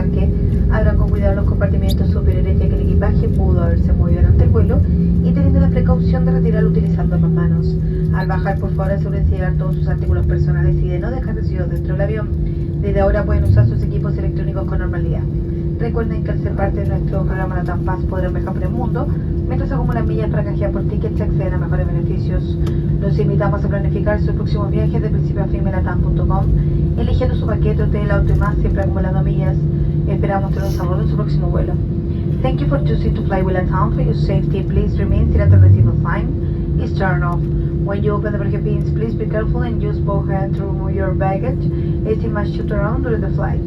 desembarque. Abran con cuidado los compartimientos superiores ya que el equipaje pudo haberse movido durante el vuelo y teniendo la precaución de retirarlo utilizando las manos. Al bajar, por favor, asegúrense de llevar todos sus artículos personales y de no dejar residuos dentro del avión. Desde ahora pueden usar sus equipos electrónicos con normalidad. Recuerden que al ser parte de nuestro programa LATAM Pass podrán viajar por el mundo mientras acumulan millas para canjear por tickets y acceden a mejores beneficios. Los invitamos a planificar sus próximos viajes de principio a fin en latam.com, eligiendo su paquete, hotel, auto y más, siempre acumulando millas. Esperamos tenerlos a bordo en su próximo vuelo. Thank you for choosing to fly with LATAM. For your safety, please remain seated until the signal sign is turned off. When you open the baggage bins, please be careful and use both hands to remove your baggage, as it must shoot around during the flight.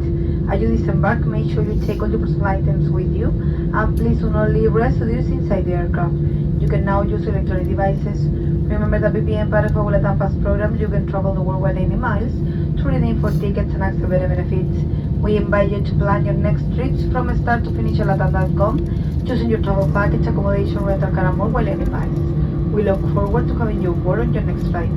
As you disembark, make sure you take all your personal items with you, and please do not leave residues inside the aircraft. You can now use electronic devices. Remember that BPM part of our LATAM Pass program, you can travel the world with 80 miles to redeem for tickets and access better benefits. We invite you to plan your next trips from start to finish at latam.com, choosing your travel package, accommodation, rental car, and more while 80 miles. We look forward to having you aboard on your next flight.